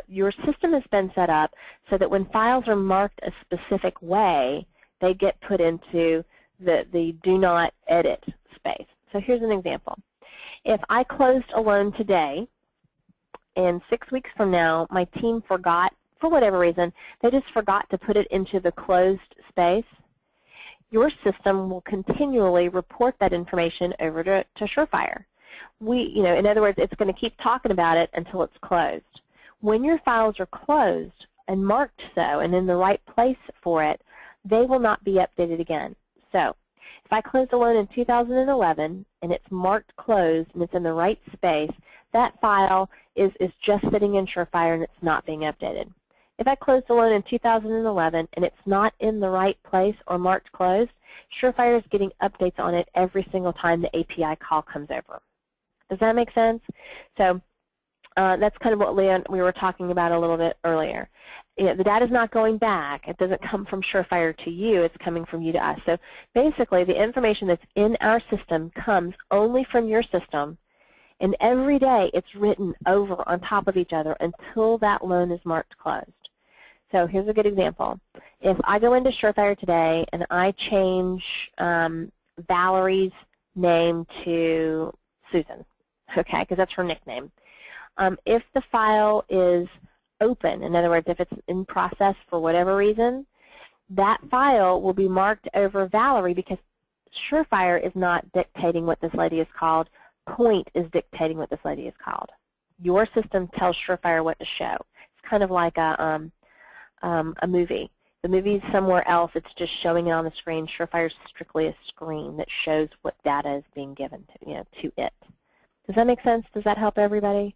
your system has been set up so that when files are marked a specific way, they get put into the do not edit space. So here's an example. If I closed a loan today, and 6 weeks from now my team forgot, for whatever reason, they just forgot to put it into the closed space, your system will continually report that information over to Surefire. In other words, it's going to keep talking about it until it's closed. When your files are closed and marked so and in the right place for it, they will not be updated again. So if I closed a loan in 2011 and it's marked closed and it's in the right space, that file is just sitting in Surefire and it's not being updated. If I closed a loan in 2011 and it's not in the right place or marked closed, Surefire is getting updates on it every single time the API call comes over. Does that make sense? So that's kind of what Leon, we were talking about a little bit earlier. The data is not going back. It doesn't come from Surefire to you. It's coming from you to us. So basically, the information that's in our system comes only from your system, and every day it's written over on top of each other until that loan is marked closed. So here's a good example. If I go into Surefire today and I change Valerie's name to Susan, okay, because that's her nickname. If the file is open, in other words, if it's in process for whatever reason, that file will be marked over Valerie because Surefire is not dictating what this lady is called. Point is dictating what this lady is called. Your system tells Surefire what to show. It's kind of like a movie. The movie's somewhere else. It's just showing it on the screen. Surefire is strictly a screen that shows what data is being given to it. Does that make sense? Does that help everybody?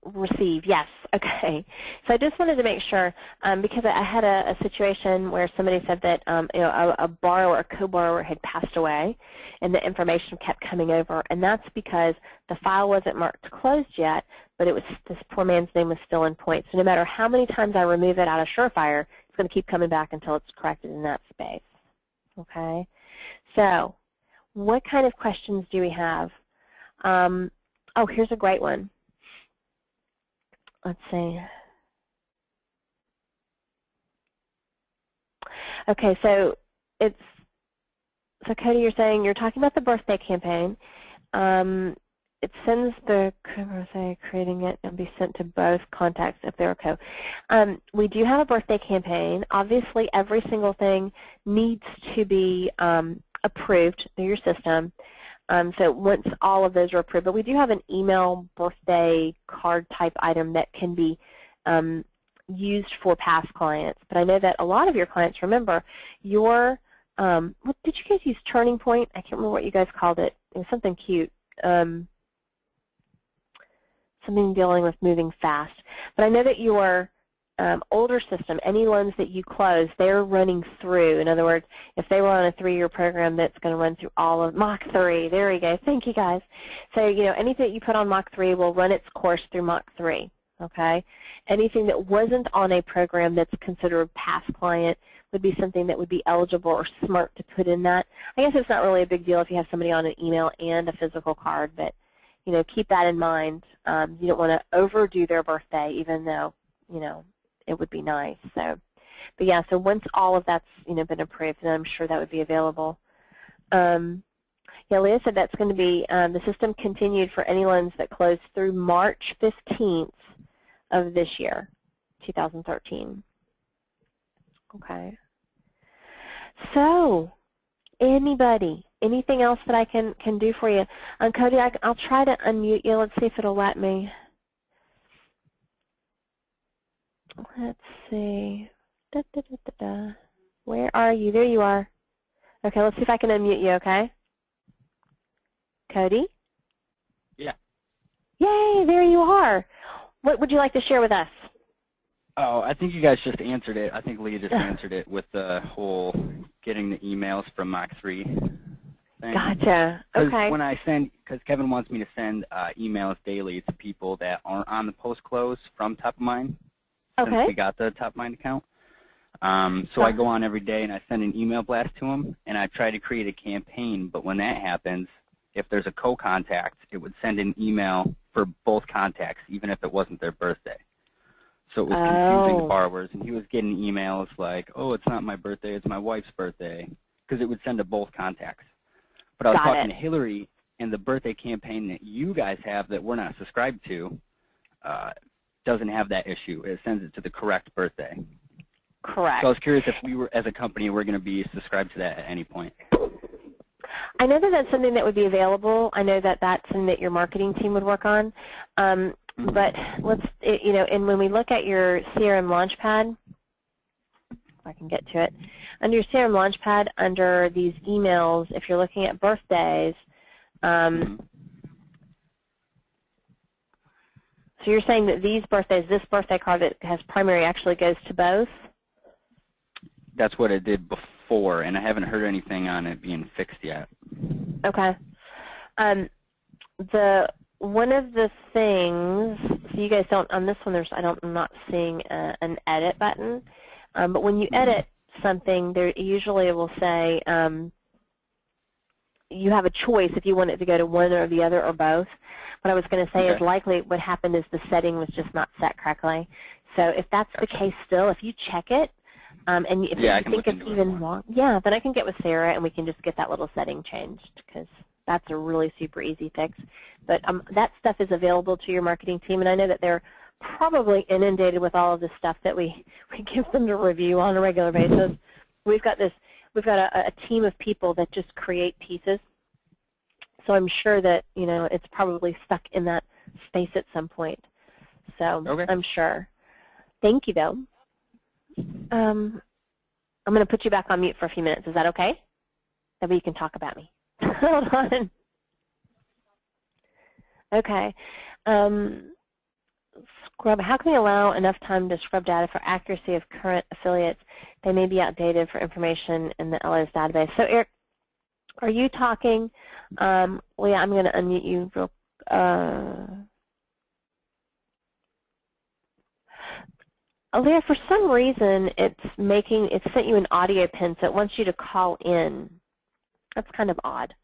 Receive, yes. Okay. So I just wanted to make sure, because I had a situation where somebody said that a borrower, a co-borrower had passed away, and the information kept coming over, and that's because the file wasn't marked closed yet, but it was this poor man's name was still in point. So no matter how many times I remove it out of Surefire, it's going to keep coming back until it's corrected in that space. Okay. So what kind of questions do we have? Oh, here's a great one. Let's see. Okay, so Cody, you're saying you're talking about the birthday campaign. It sends the birthday, creating it, and be sent to both contacts if they're co. We do have a birthday campaign. Obviously, every single thing needs to be approved through your system. So once all of those are approved, but we do have an email birthday card type item that can be used for past clients. But I know that a lot of your clients, remember, your, what did you guys use, Turning Point? I can't remember what you guys called it. It was something cute. Something dealing with moving fast. But I know that your older system, any loans that you close, they're running through. In other words, if they were on a 3-year program that's going to run through all of Mach 3, there we go. Thank you, guys. So, anything that you put on Mach 3 will run its course through Mach 3, okay? Anything that wasn't on a program that's considered past client would be something that would be eligible or smart to put in that. I guess it's not really a big deal if you have somebody on an email and a physical card, but, keep that in mind. You don't want to overdo their birthday, even though, it would be nice. So, but yeah, so once all of that's been approved, then I'm sure that would be available. Yeah, Leah said that's going to be the system continued for any loans that closed through March 15th of this year, 2013. Okay. So, anything else that I can do for you? Cody, I'll try to unmute you. Let's see if it'll let me. Let's see. Where are you? There you are. Okay, let's see if I can unmute you, okay? Cody? Yeah. Yay, there you are. What would you like to share with us? Oh, I think you guys just answered it. I think Leah just answered it with the whole getting the emails from Mach 3 thing. Gotcha. Okay. When I because Kevin wants me to send emails daily to people that aren't on the post-close from Top of Mind. Okay. Since we got the Top of Mind account. So I go on every day and I send an email blast to them, and I try to create a campaign. But when that happens, if there's a co-contact, it would send an email for both contacts, even if it wasn't their birthday. So it was confusing the borrowers, and he was getting emails like, oh, it's not my birthday, it's my wife's birthday, because it would send to both contacts. But I was talking to Hillary, and the birthday campaign that you guys have that we're not subscribed to doesn't have that issue. It sends it to the correct birthday. Correct. So I was curious if we were, as a company, we're going to be subscribed to that at any point. I know that that's something that would be available. I know that that's something that your marketing team would work on. But let's, and when we look at your CRM Launchpad, if I can get to it, under your CRM Launchpad, under these emails, if you're looking at birthdays, so you're saying that these birthdays, this birthday card that has primary actually goes to both? That's what it did before, and I haven't heard anything on it being fixed yet. Okay. One of the things, so you guys don't, on this one, I'm not seeing an edit button, but when you edit something, there usually it will say you have a choice if you want it to go to one or the other or both. What I was going to say is likely what happened is the setting was just not set correctly. So if that's the case still, if you check it, and if you think it's even wrong, then I can get with Sarah and we can just get that little setting changed, because that's a really super easy fix. But that stuff is available to your marketing team, and I know that they're probably inundated with all of the stuff that we give them to review on a regular basis. We've got a team of people that just create pieces, so I'm sure that it's probably stuck in that space at some point. So I'm sure. Thank you, though. I'm going to put you back on mute for a few minutes. Is that okay? That way you can talk about me. Hold on. Okay. Scrub. How can we allow enough time to scrub data for accuracy of current affiliates? They may be outdated for information in the LO's database. So, Eric, are you talking? Leah, I'm going to unmute you real. Leah, for some reason, it's sent you an audio pin, so it wants you to call in. That's kind of odd.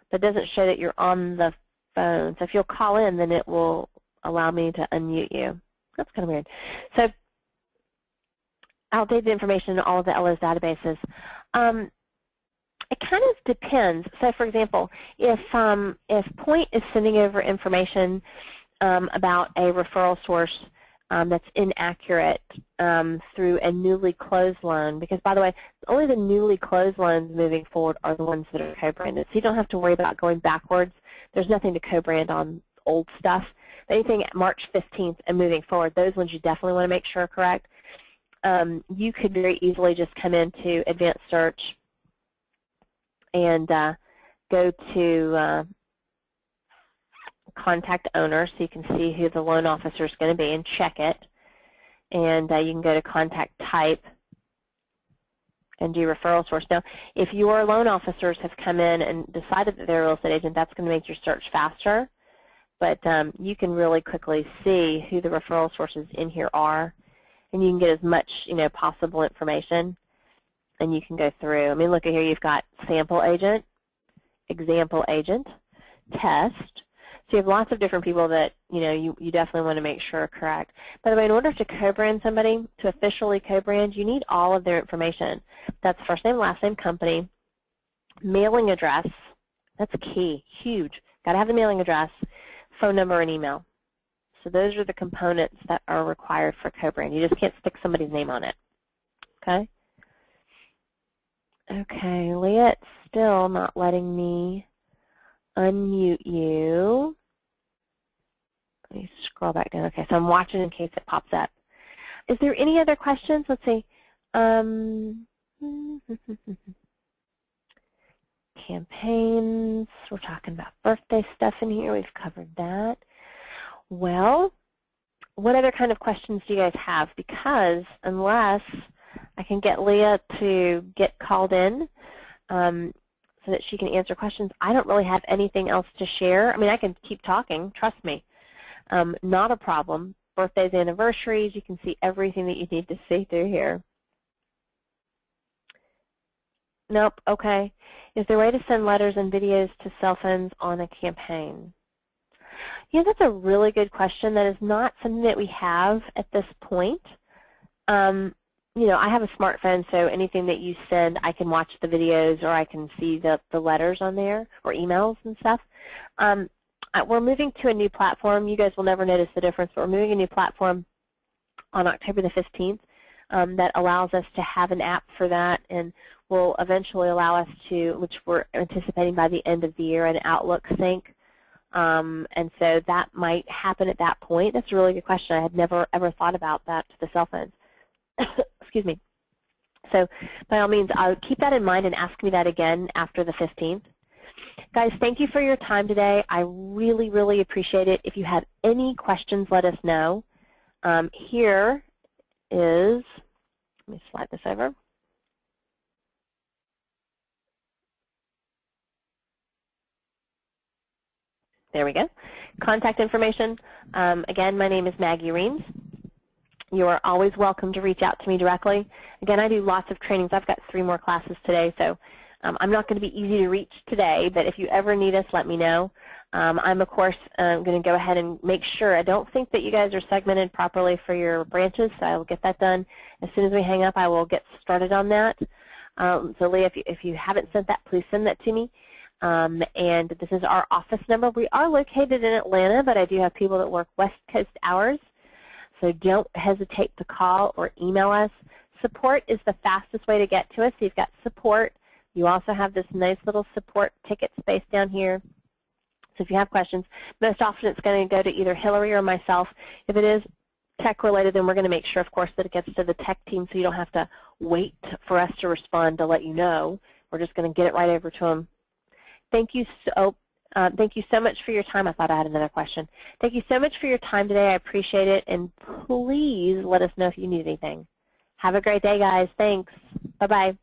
But it doesn't show that you're on the phone. So if you'll call in, then it will allow me to unmute you. That's kind of weird. So outdated information in all of the LO's databases. It kind of depends. So for example, if Point is sending over information about a referral source that's inaccurate through a newly closed loan, because, by the way, only the newly closed loans moving forward are the ones that are co-branded. So you don't have to worry about going backwards. There's nothing to co-brand on old stuff. Anything at March 15th and moving forward, those ones you definitely want to make sure are correct. You could very easily just come into Advanced Search and go to Contact Owner, so you can see who the loan officer is going to be and check it. And you can go to Contact Type and do Referral Source. Now, if your loan officers have come in and decided that they're a real estate agent, that's going to make your search faster. But you can really quickly see who the referral sources in here are, and you can get as much possible information, and you can go through. I mean, look at here. You've got Sample Agent, Example Agent, Test. So you have lots of different people that you definitely want to make sure are correct. By the way, in order to co-brand somebody, to officially co-brand, you need all of their information. That's first name, last name, company, mailing address. That's key, huge. Got to have the mailing address, phone number, and email. So those are the components that are required for co-brand. You just can't stick somebody's name on it. Okay? Okay, Leah, it's still not letting me unmute you. Let me scroll back down. Okay, so I'm watching in case it pops up. Is there any other questions? Let's see. Campaigns. We're talking about birthday stuff in here. We've covered that. Well, what other kind of questions do you guys have? Because unless I can get Leah to get called in, so that she can answer questions, I don't really have anything else to share. I mean, I can keep talking, trust me. Not a problem. Birthdays, anniversaries, you can see everything that you need to see through here. Nope, okay. Is there a way to send letters and videos to cell phones on a campaign? Yeah, that's a really good question. That is not something that we have at this point. I have a smartphone, so anything that you send, I can watch the videos or I can see the letters on there or emails and stuff. We're moving to a new platform. You guys will never notice the difference, but we're moving a new platform on October the 15th that allows us to have an app for that and will eventually allow us to, which we're anticipating by the end of the year, an Outlook sync. And so that might happen at that point. That's a really good question. I had never, ever thought about that to the cell phones. Excuse me. So by all means, I'll keep that in mind and ask me that again after the 15th. Guys, thank you for your time today. I really, really appreciate it. If you have any questions, let us know. Here is, let me slide this over. There we go. Contact information. Again, my name is Maggie Reames. You are always welcome to reach out to me directly. Again, I do lots of trainings. I've got 3 more classes today, so I'm not going to be easy to reach today, but if you ever need us, let me know. I'm, of course, going to go ahead and make sure. I don't think that you guys are segmented properly for your branches, so I will get that done. As soon as we hang up, I will get started on that. So, Leah, if you haven't sent that, please send that to me. And this is our office number. We are located in Atlanta, but I do have people that work West Coast hours, so don't hesitate to call or email us. Support is the fastest way to get to us. So you've got support. You also have this nice little support ticket space down here. So if you have questions, most often it's going to go to either Hillary or myself. If it is tech-related, then we're going to make sure, of course, that it gets to the tech team so you don't have to wait for us to respond to let you know. We're just going to get it right over to them. Thank you so much for your time. I thought I had another question. Thank you so much for your time today. I appreciate it. And please let us know if you need anything. Have a great day, guys. Thanks. Bye-bye.